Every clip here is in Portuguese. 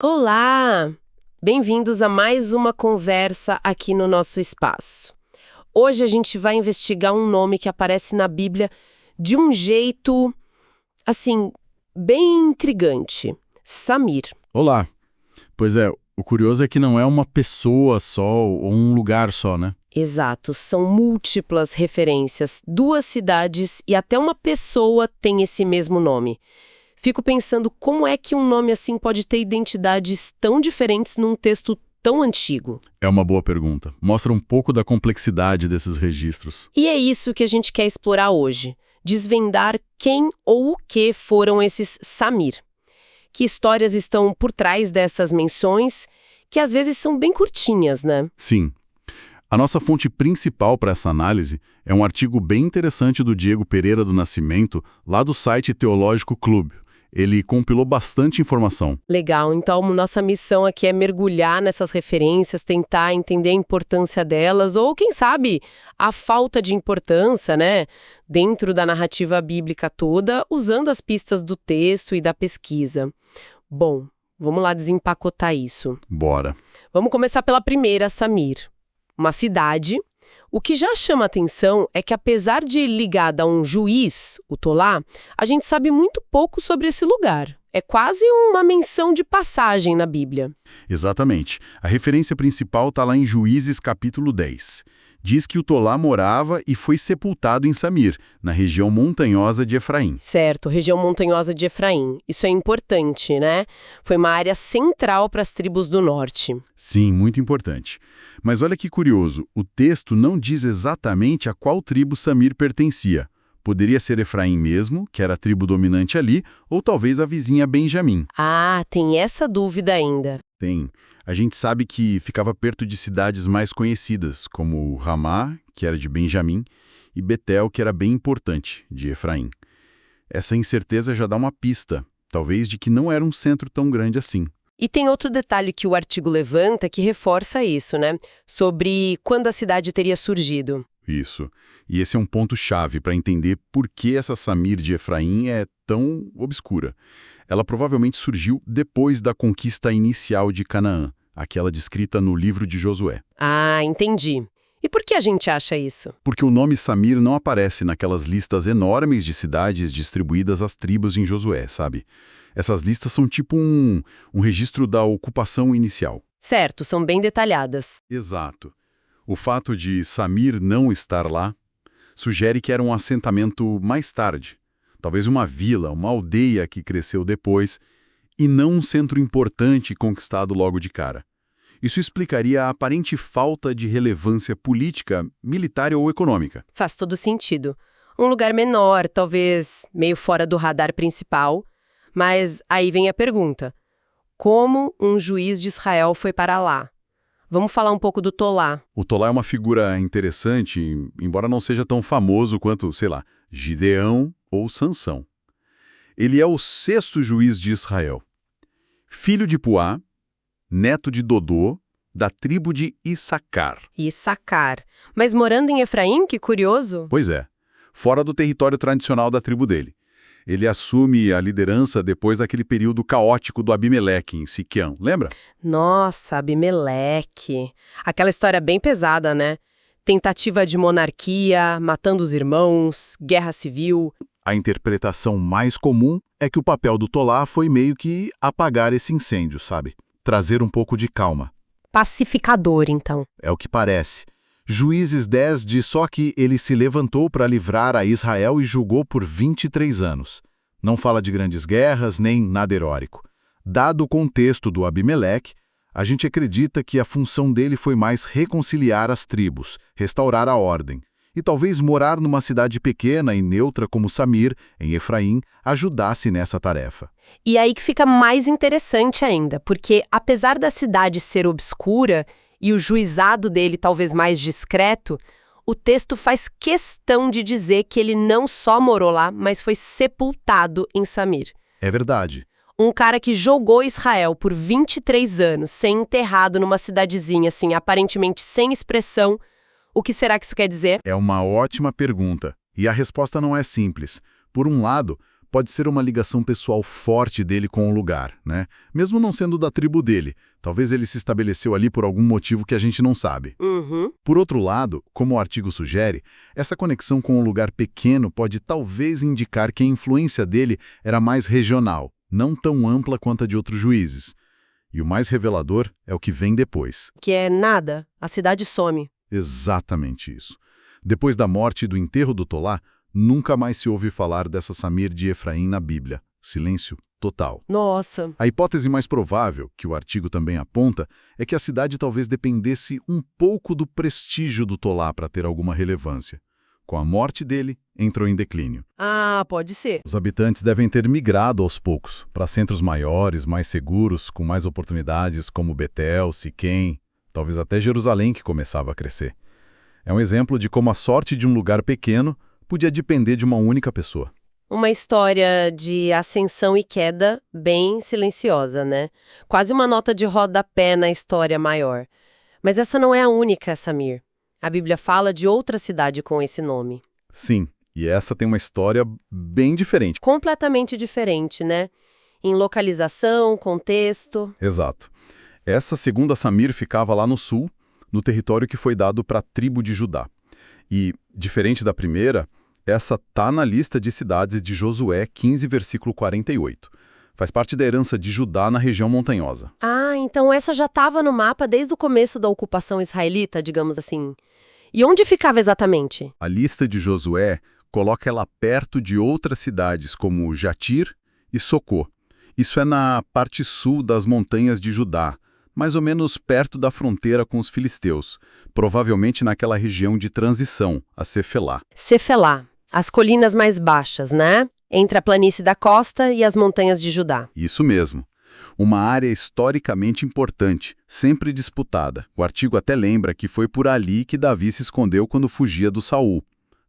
Olá! Bem-vindos a mais uma conversa aqui no nosso espaço. Hoje a gente vai investigar um nome que aparece na Bíblia de um jeito, assim, bem intrigante. Samir. Olá. Pois é, o curioso é que não é uma pessoa só ou um lugar só, né? Exato, são múltiplas referências, duas cidades e até uma pessoa tem esse mesmo nome. Fico pensando como é que um nome assim pode ter identidades tão diferentes num texto tão antigo. É uma boa pergunta. Mostra um pouco da complexidade desses registros. E é isso que a gente quer explorar hoje. Desvendar quem ou o que foram esses Samir. Que histórias estão por trás dessas menções, que às vezes são bem curtinhas, né? Sim. A nossa fonte principal para essa análise é um artigo bem interessante do Diego Pereira do Nascimento, lá do site Teológico Clube. Ele compilou bastante informação. Legal, então nossa missão aqui é mergulhar nessas referências, tentar entender a importância delas, ou quem sabe a falta de importância, né, dentro da narrativa bíblica toda, usando as pistas do texto e da pesquisa. Bom, vamos lá desempacotar isso. Bora. Vamos começar pela primeira, Samir. Uma cidade. O que já chama atenção é que, apesar de ligada a um juiz, o Tolá, a gente sabe muito pouco sobre esse lugar. É quase uma menção de passagem na Bíblia. Exatamente. A referência principal está lá em Juízes capítulo 10. Diz que o Tolá morava e foi sepultado em Samir, na região montanhosa de Efraim. Certo, região montanhosa de Efraim. Isso é importante, né? Foi uma área central para as tribos do norte. Sim, muito importante. Mas olha que curioso, o texto não diz exatamente a qual tribo Samir pertencia. Poderia ser Efraim mesmo, que era a tribo dominante ali, ou talvez a vizinha Benjamim. Ah, tem essa dúvida ainda. Tem. A gente sabe que ficava perto de cidades mais conhecidas, como Ramá, que era de Benjamim, e Betel, que era bem importante, de Efraim. Essa incerteza já dá uma pista, talvez de que não era um centro tão grande assim. E tem outro detalhe que o artigo levanta que reforça isso, né? Sobre quando a cidade teria surgido. Isso. E esse é um ponto-chave para entender por que essa Samir de Efraim é tão obscura. Ela provavelmente surgiu depois da conquista inicial de Canaã, aquela descrita no livro de Josué. Ah, entendi. E por que a gente acha isso? Porque o nome Samir não aparece naquelas listas enormes de cidades distribuídas às tribos em Josué, sabe? Essas listas são tipo um registro da ocupação inicial. Certo, são bem detalhadas. Exato. O fato de Samir não estar lá sugere que era um assentamento mais tarde. Talvez uma vila, uma aldeia que cresceu depois, e não um centro importante conquistado logo de cara. Isso explicaria a aparente falta de relevância política, militar ou econômica. Faz todo sentido. Um lugar menor, talvez meio fora do radar principal, mas aí vem a pergunta. Como um juiz de Israel foi para lá? Vamos falar um pouco do Tolá. O Tolá é uma figura interessante, embora não seja tão famoso quanto, sei lá, Gideão ou Sansão. Ele é o 6º juiz de Israel. Filho de Puá, neto de Dodô, da tribo de Issacar. Issacar. Mas morando em Efraim, que curioso. Pois é, fora do território tradicional da tribo dele. Ele assume a liderança depois daquele período caótico do Abimeleque em Siquém, lembra? Nossa, Abimeleque. Aquela história bem pesada, né? Tentativa de monarquia, matando os irmãos, guerra civil. A interpretação mais comum é que o papel do Tolá foi meio que apagar esse incêndio, sabe? Trazer um pouco de calma. Pacificador, então. É o que parece. Juízes 10 diz só que ele se levantou para livrar a Israel e julgou por 23 anos. Não fala de grandes guerras, nem nada heróico. Dado o contexto do Abimeleque, a gente acredita que a função dele foi mais reconciliar as tribos, restaurar a ordem. E talvez morar numa cidade pequena e neutra como Samir, em Efraim, ajudasse nessa tarefa. E aí que fica mais interessante ainda, porque apesar da cidade ser obscura e o juizado dele talvez mais discreto, o texto faz questão de dizer que ele não só morou lá, mas foi sepultado em Samir. É verdade. Um cara que jogou Israel por 23 anos, ser enterrado numa cidadezinha assim, aparentemente sem expressão. O que será que isso quer dizer? É uma ótima pergunta. E a resposta não é simples. Por um lado, Pode ser uma ligação pessoal forte dele com o lugar, né? Mesmo não sendo da tribo dele. Talvez ele se estabeleceu ali por algum motivo que a gente não sabe. Uhum. Por outro lado, como o artigo sugere, essa conexão com um lugar pequeno pode talvez indicar que a influência dele era mais regional, não tão ampla quanto a de outros juízes. E o mais revelador é o que vem depois. Que é nada, a cidade some. Exatamente isso. Depois da morte e do enterro do Tolá, nunca mais se ouve falar dessa Samir de Efraim na Bíblia. Silêncio total. Nossa. A hipótese mais provável, que o artigo também aponta, é que a cidade talvez dependesse um pouco do prestígio do Tolá para ter alguma relevância. Com a morte dele, entrou em declínio. Ah, pode ser. Os habitantes devem ter migrado aos poucos para centros maiores, mais seguros, com mais oportunidades como Betel, Siquém, talvez até Jerusalém, que começava a crescer. É um exemplo de como a sorte de um lugar pequeno podia depender de uma única pessoa. Uma história de ascensão e queda bem silenciosa, né? Quase uma nota de rodapé na história maior. Mas essa não é a única, Samir. A Bíblia fala de outra cidade com esse nome. Sim, e essa tem uma história bem diferente. Completamente diferente, né? Em localização, contexto. Exato. Essa segunda Samir ficava lá no sul, no território que foi dado para a tribo de Judá. E, diferente da primeira, essa está na lista de cidades de Josué 15, versículo 48. Faz parte da herança de Judá na região montanhosa. Ah, então essa já estava no mapa desde o começo da ocupação israelita, digamos assim. E onde ficava exatamente? A lista de Josué coloca ela perto de outras cidades como Jatir e Socô. Isso é na parte sul das montanhas de Judá, mais ou menos perto da fronteira com os filisteus, provavelmente naquela região de transição, a Cefelá. Cefelá, as colinas mais baixas, né? Entre a planície da costa e as montanhas de Judá. Isso mesmo. Uma área historicamente importante, sempre disputada. O artigo até lembra que foi por ali que Davi se escondeu quando fugia do Saul.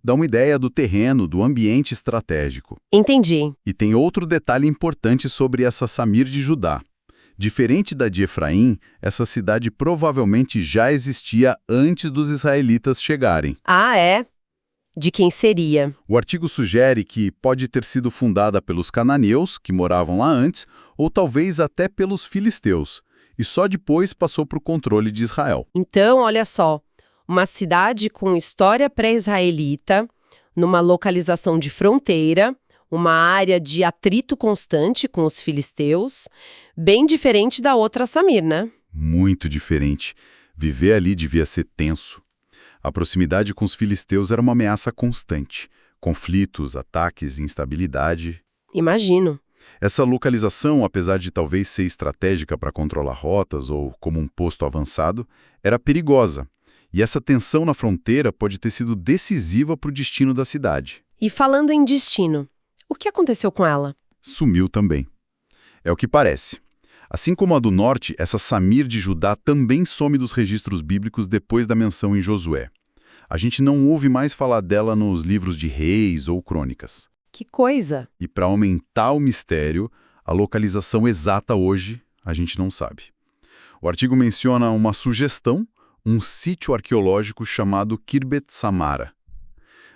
Dá uma ideia do terreno, do ambiente estratégico. Entendi. E tem outro detalhe importante sobre essa Samir de Judá. Diferente da de Efraim, essa cidade provavelmente já existia antes dos israelitas chegarem. Ah, é? De quem seria? O artigo sugere que pode ter sido fundada pelos cananeus, que moravam lá antes, ou talvez até pelos filisteus, e só depois passou para o controle de Israel. Então, olha só, uma cidade com história pré-israelita, numa localização de fronteira, uma área de atrito constante com os filisteus, bem diferente da outra Samir, né? Muito diferente. Viver ali devia ser tenso. A proximidade com os filisteus era uma ameaça constante. Conflitos, ataques, instabilidade. Imagino. Essa localização, apesar de talvez ser estratégica para controlar rotas ou como um posto avançado, era perigosa. E essa tensão na fronteira pode ter sido decisiva para o destino da cidade. E falando em destino, o que aconteceu com ela? Sumiu também. É o que parece. Assim como a do norte, essa Samir de Judá também some dos registros bíblicos depois da menção em Josué. A gente não ouve mais falar dela nos livros de Reis ou Crônicas. Que coisa! E para aumentar o mistério, a localização exata hoje a gente não sabe. O artigo menciona uma sugestão, um sítio arqueológico chamado Kirbet Samara.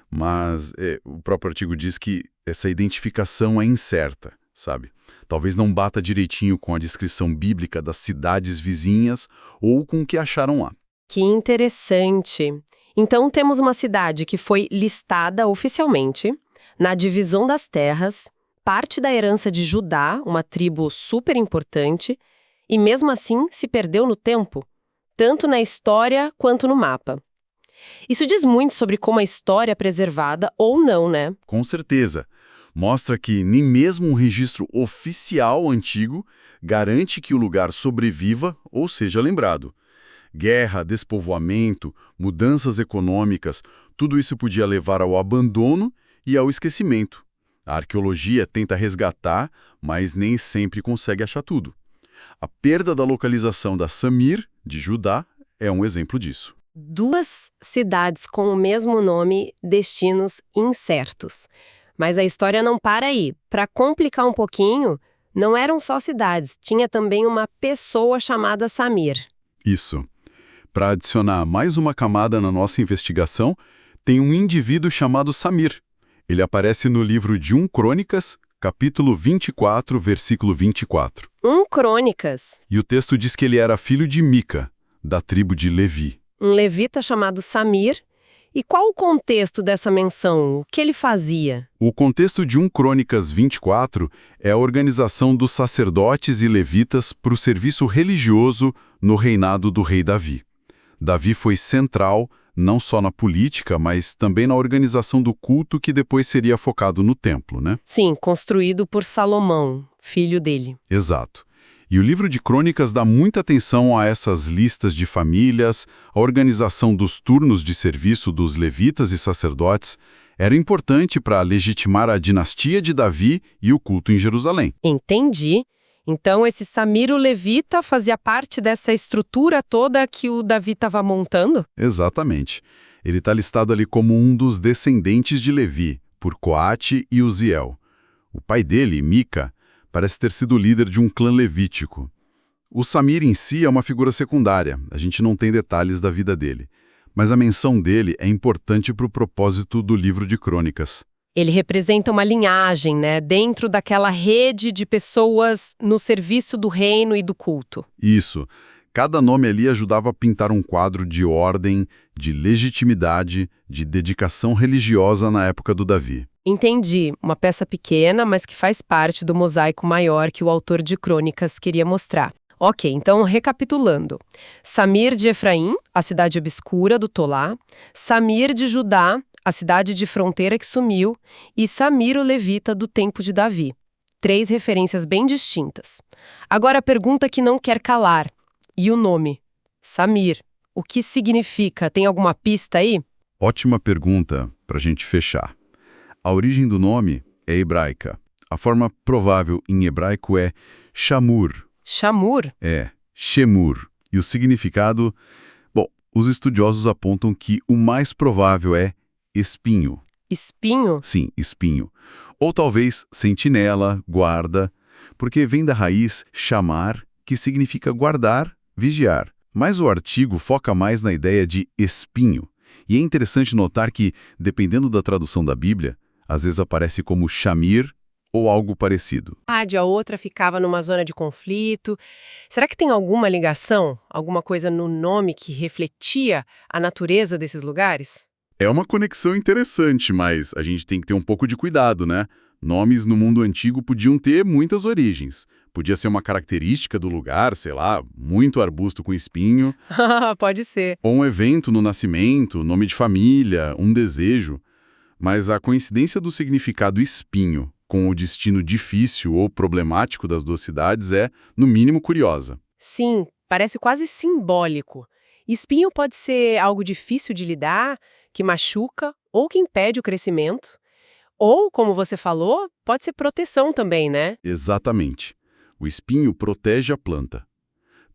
Mas o próprio artigo diz que essa identificação é incerta, sabe? Talvez não bata direitinho com a descrição bíblica das cidades vizinhas ou com o que acharam lá. Que interessante! Então temos uma cidade que foi listada oficialmente na divisão das terras, parte da herança de Judá, uma tribo super importante, e mesmo assim se perdeu no tempo, tanto na história quanto no mapa. Isso diz muito sobre como a história é preservada ou não, né? Com certeza. Mostra que nem mesmo um registro oficial antigo garante que o lugar sobreviva ou seja lembrado. Guerra, despovoamento, mudanças econômicas, tudo isso podia levar ao abandono e ao esquecimento. A arqueologia tenta resgatar, mas nem sempre consegue achar tudo. A perda da localização da Samir, de Judá, é um exemplo disso. Duas cidades com o mesmo nome, destinos incertos. Mas a história não para aí. Para complicar um pouquinho, não eram só cidades, tinha também uma pessoa chamada Samir. Isso. Para adicionar mais uma camada na nossa investigação, tem um indivíduo chamado Samir. Ele aparece no livro de 1 Crônicas, capítulo 24, versículo 24. Crônicas. E o texto diz que ele era filho de Mica, da tribo de Levi. Um levita chamado Samir. E qual o contexto dessa menção? O que ele fazia? O contexto de 1 Crônicas 24 é a organização dos sacerdotes e levitas para o serviço religioso no reinado do rei Davi. Davi foi central não só na política, mas também na organização do culto que depois seria focado no templo, né? Sim, construído por Salomão, filho dele. Exato. E o livro de Crônicas dá muita atenção a essas listas de famílias, a organização dos turnos de serviço dos levitas e sacerdotes. Era importante para legitimar a dinastia de Davi e o culto em Jerusalém. Entendi. Então esse Samir o levita fazia parte dessa estrutura toda que o Davi estava montando? Exatamente. Ele está listado ali como um dos descendentes de Levi, por Coate e Uziel. O pai dele, Mica, parece ter sido líder de um clã levítico. O Samir em si é uma figura secundária, a gente não tem detalhes da vida dele. Mas a menção dele é importante para o propósito do livro de Crônicas. Ele representa uma linhagem, né, dentro daquela rede de pessoas no serviço do reino e do culto. Isso. Cada nome ali ajudava a pintar um quadro de ordem, de legitimidade, de dedicação religiosa na época do Davi. Entendi. Uma peça pequena, mas que faz parte do mosaico maior que o autor de Crônicas queria mostrar. Ok, então recapitulando. Samir de Efraim, a cidade obscura do Tolá. Samir de Judá, a cidade de fronteira que sumiu. E Samir o levita do tempo de Davi. 3 referências bem distintas. Agora a pergunta que não quer calar. E o nome? Samir. O que significa? Tem alguma pista aí? Ótima pergunta para a gente fechar. A origem do nome é hebraica. A forma provável em hebraico é Shamur. Shamur? É, Shemur. E o significado? Bom, os estudiosos apontam que o mais provável é espinho. Espinho? Sim, espinho. Ou talvez sentinela, guarda, porque vem da raiz chamar, que significa guardar, vigiar. Mas o artigo foca mais na ideia de espinho. E é interessante notar que, dependendo da tradução da Bíblia, às vezes aparece como Shamir ou algo parecido. A outra ficava numa zona de conflito. Será que tem alguma ligação, alguma coisa no nome que refletia a natureza desses lugares? É uma conexão interessante, mas a gente tem que ter um pouco de cuidado, né? Nomes no mundo antigo podiam ter muitas origens. Podia ser uma característica do lugar, sei lá, muito arbusto com espinho. Pode ser. Ou um evento no nascimento, nome de família, um desejo. Mas a coincidência do significado espinho com o destino difícil ou problemático das duas cidades é, no mínimo, curiosa. Sim, parece quase simbólico. Espinho pode ser algo difícil de lidar, que machuca ou que impede o crescimento. Ou, como você falou, pode ser proteção também, né? Exatamente. O espinho protege a planta.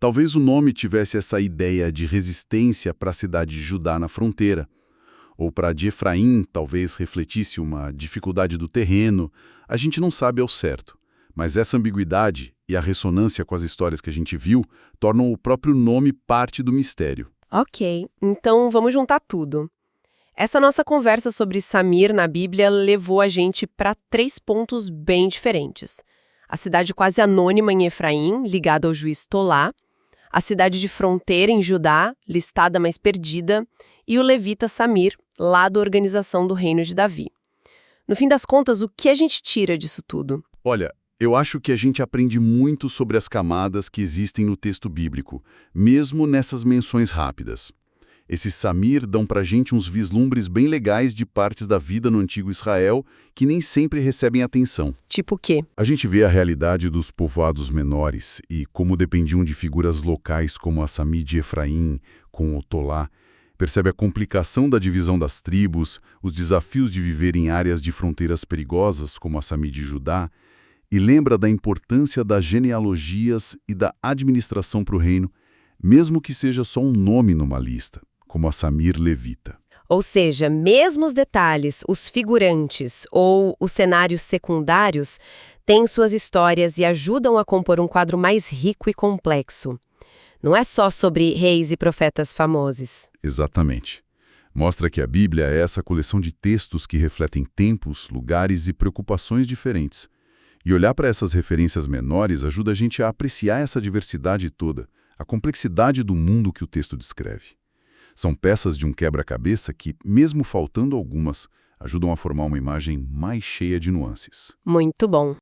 Talvez o nome tivesse essa ideia de resistência para a cidade de Judá na fronteira. Ou para de Efraim, talvez refletisse uma dificuldade do terreno. A gente não sabe ao certo. Mas essa ambiguidade e a ressonância com as histórias que a gente viu tornam o próprio nome parte do mistério. Ok, então vamos juntar tudo. Essa nossa conversa sobre Samir na Bíblia levou a gente para 3 pontos bem diferentes. A cidade quase anônima em Efraim, ligada ao juiz Tolá, a cidade de fronteira em Judá, listada mas perdida, e o levita Samir, lá da organização do reino de Davi. No fim das contas, o que a gente tira disso tudo? Olha, eu acho que a gente aprende muito sobre as camadas que existem no texto bíblico, mesmo nessas menções rápidas. Esses Samir dão pra gente uns vislumbres bem legais de partes da vida no antigo Israel que nem sempre recebem atenção. Tipo o quê? A gente vê a realidade dos povoados menores e como dependiam de figuras locais como a Sami de Efraim, com o Tolá. Percebe a complicação da divisão das tribos, os desafios de viver em áreas de fronteiras perigosas como a Sami de Judá, e lembra da importância das genealogias e da administração para o reino, mesmo que seja só um nome numa lista, como a Samir levita. Ou seja, mesmo os detalhes, os figurantes ou os cenários secundários têm suas histórias e ajudam a compor um quadro mais rico e complexo. Não é só sobre reis e profetas famosos. Exatamente. Mostra que a Bíblia é essa coleção de textos que refletem tempos, lugares e preocupações diferentes. E olhar para essas referências menores ajuda a gente a apreciar essa diversidade toda, a complexidade do mundo que o texto descreve. São peças de um quebra-cabeça que, mesmo faltando algumas, ajudam a formar uma imagem mais cheia de nuances. Muito bom.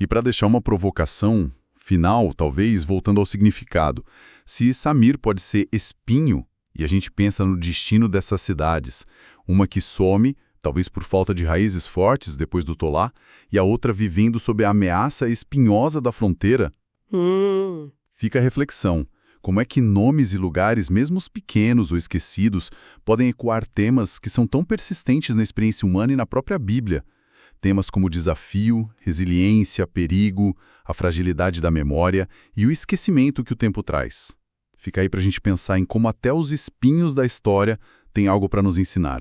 E para deixar uma provocação final, talvez voltando ao significado, se Samir pode ser espinho, e a gente pensa no destino dessas cidades, uma que some, talvez por falta de raízes fortes depois do Tolá, e a outra vivendo sob a ameaça espinhosa da fronteira, fica a reflexão. Como é que nomes e lugares, mesmo os pequenos ou esquecidos, podem ecoar temas que são tão persistentes na experiência humana e na própria Bíblia? Temas como desafio, resiliência, perigo, a fragilidade da memória e o esquecimento que o tempo traz. Fica aí para a gente pensar em como até os espinhos da história têm algo para nos ensinar.